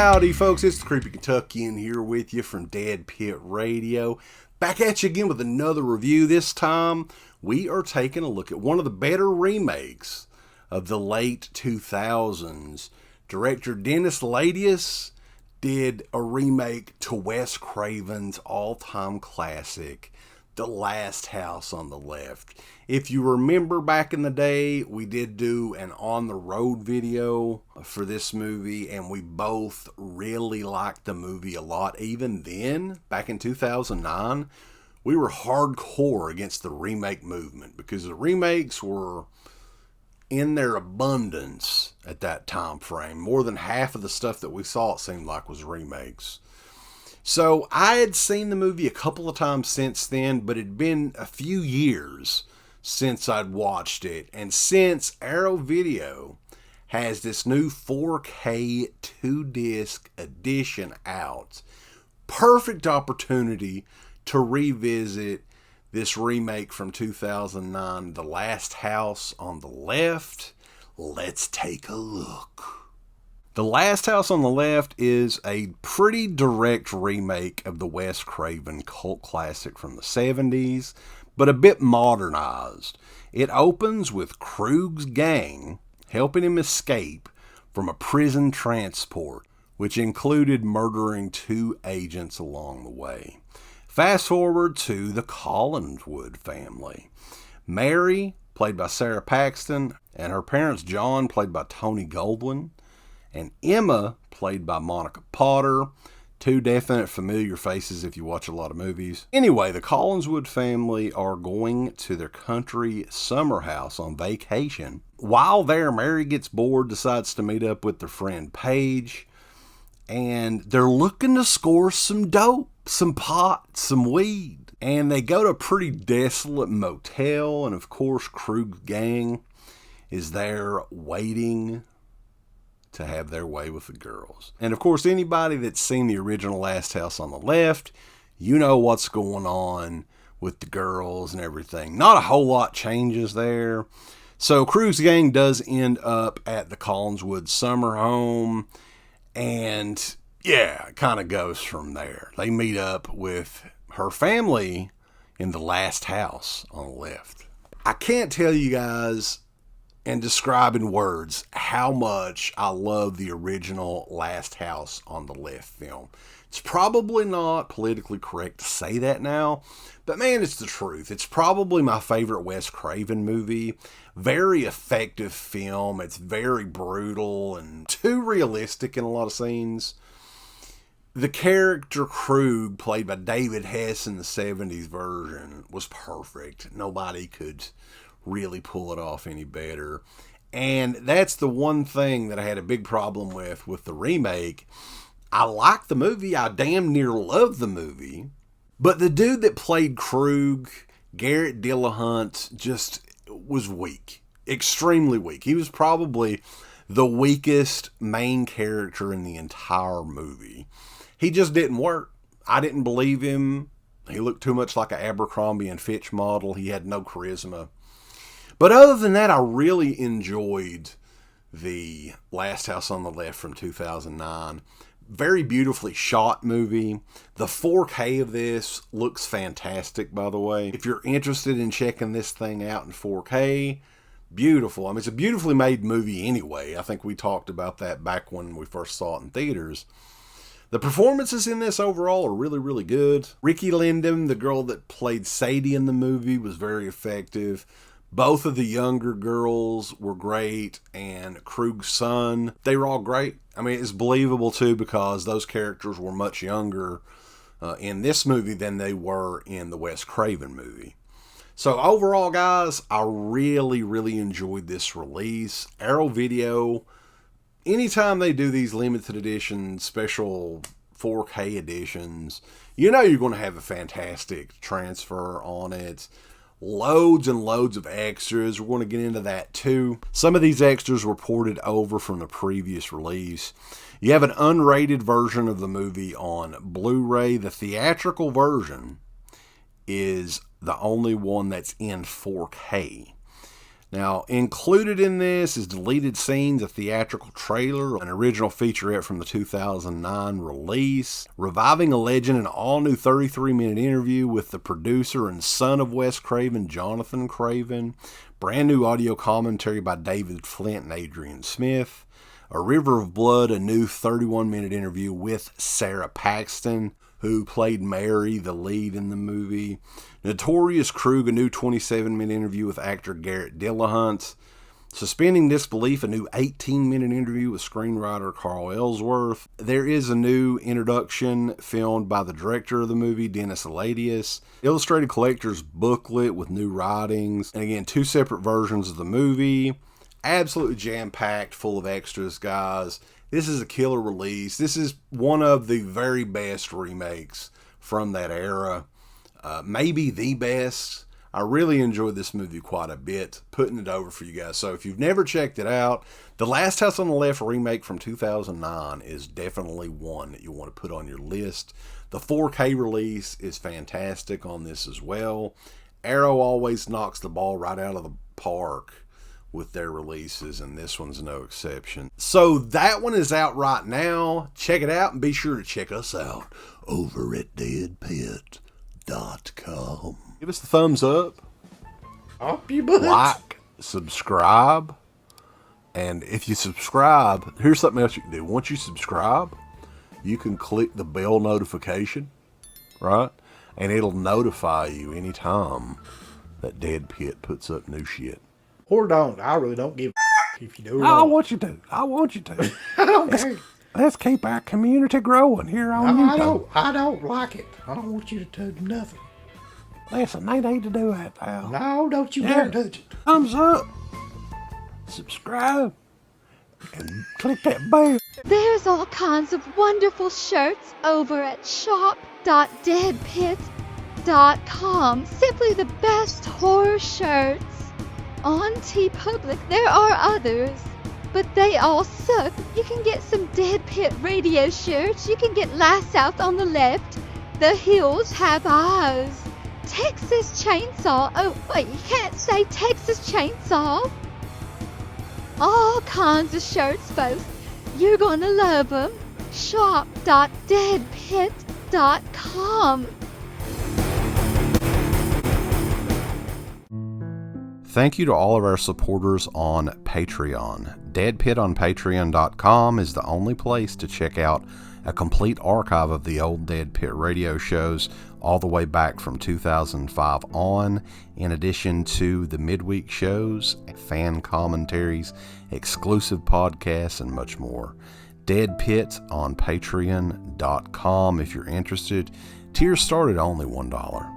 Howdy folks, it's the Creepy Kentuckian here with you from Dead Pit Radio. Back at you again with another review. This time we are taking a look at one of the better remakes of the late 2000s. Director Dennis Ladius did a remake to Wes Cravens' all-time classic, The Last House on the Left. If you remember back in the day, we did do an on-the-road video for this movie, and we both really liked the movie a lot. Even then, back in 2009, we were hardcore against the remake movement because the remakes were in their abundance at that time frame. More than half of the stuff that we saw, it seemed like, was remakes. So I had seen the movie a couple of times since then, but it had been a few years since I'd watched it. And since Arrow Video has this new 4K 2-disc edition out, perfect opportunity to revisit this remake from 2009, The Last House on the Left. Let's take a look. The Last House on the Left is a pretty direct remake of the Wes Craven cult classic from the 70s, but a bit modernized. It opens with Krug's gang helping him escape from a prison transport, which included murdering 2 agents along the way. Fast forward to the Collinswood family. Mary, played by Sarah Paxton, and her parents John, played by Tony Goldwyn, and Emma, played by Monica Potter. 2 definite familiar faces if you watch a lot of movies. Anyway, the Collinswood family are going to their country summer house on vacation. While there, Mary gets bored, decides to meet up with their friend Paige, and they're looking to score some dope, some pot, some weed. And they go to a pretty desolate motel, and of course, Krug's gang is there waiting to have their way with the girls. And of course, anybody that's seen the original Last House on the Left, you know what's going on with the girls and everything. Not a whole lot changes there. So Krug's gang does end up at the Collinswood summer home, and yeah, it kind of goes from there. They meet up with her family in the Last House on the Left. I can't tell you guys and describe in words how much I love the original Last House on the Left film. It's probably not politically correct to say that now, but man, it's the truth. It's probably my favorite Wes Craven movie. Very effective film. It's very brutal and too realistic in a lot of scenes. The character Krug, played by David Hess in the 70s version, was perfect. Nobody could really pull it off any better. And that's the one thing that I had a big problem with the remake. I like the movie. I damn near love the movie. But the dude that played Krug, Garrett Dillahunt, just was weak. Extremely weak. He was probably the weakest main character in the entire movie. He just didn't work. I didn't believe him. He looked too much like an Abercrombie and Fitch model. He had no charisma. But other than that, I really enjoyed the Last House on the Left from 2009. Very beautifully shot movie. The 4K of this looks fantastic, by the way. If you're interested in checking this thing out in 4K, beautiful. I mean, it's a beautifully made movie anyway. I think we talked about that back when we first saw it in theaters. The performances in this overall are really, really good. Riki Lindham, the girl that played Sadie in the movie, was very effective. Both of the younger girls were great, and Krug's son, they were all great. I mean, it's believable too because those characters were much younger in this movie than they were in the Wes Craven movie. So overall, guys, I really, really enjoyed this release. Arrow Video, anytime they do these limited edition special 4K editions, you know you're going to have a fantastic transfer on it. Loads and loads of extras. We're going to get into that too. Some of these extras were ported over from the previous release. You have an unrated version of the movie on Blu-ray. The theatrical version is the only one that's in 4K. Now, included in this is deleted scenes, a theatrical trailer, an original featurette from the 2009 release, reviving a legend, an all-new 33-minute interview with the producer and son of Wes Craven, Jonathan Craven, brand new audio commentary by David Flint and Adrian Smith, A River of Blood, a new 31-minute interview with Sarah Paxton, who played Mary, the lead in the movie. Notorious Krug, a new 27-minute interview with actor Garrett Dillahunt. Suspending Disbelief, a new 18-minute interview with screenwriter Carl Ellsworth. There is a new introduction filmed by the director of the movie, Dennis Aladius. Illustrated Collector's booklet with new writings. And again, 2 separate versions of the movie. Absolutely jam-packed, full of extras, guys. This is a killer release. This is one of the very best remakes from that era. Maybe the best. I really enjoyed this movie quite a bit, putting it over for you guys. So if you've never checked it out, The Last House on the Left remake from 2009 is definitely one that you want to put on your list. The 4K release is fantastic on this as well. Arrow always knocks the ball right out of the park with their releases, and this one's no exception. So that one is out right now. Check it out, and be sure to check us out over at deadpit.com. Give us the thumbs up. Up your butt. Like, subscribe. And if you subscribe, here's something else you can do. Once you subscribe, you can click the bell notification, right? And it'll notify you anytime that Dead Pit puts up new shit. Or don't. I really don't give a if you do or I don't. want you to. I want you to. I don't care. Let's keep our community growing here on YouTube. I don't like it. I don't want you to touch nothing. Listen, they need to do that now. No, don't you dare touch it. Thumbs up. Subscribe. And click that bell. There's all kinds of wonderful shirts over at shop.deadpit.com. Simply the best horror shirts. On TeePublic, there are others, but they all suck. You can get some Dead Pit Radio shirts. You can get Last South on the Left. The Hills Have Eyes. Texas Chainsaw. Oh, wait, you can't say Texas Chainsaw. All kinds of shirts, folks. You're gonna love them. Shop.deadpit.com. Thank you to all of our supporters on Patreon. Dead Pit on Patreon.com is the only place to check out a complete archive of the old Dead Pit radio shows all the way back from 2005 on, in addition to the midweek shows, fan commentaries, exclusive podcasts, and much more. Dead Pit on Patreon.com if you're interested. Tiers start at only $1.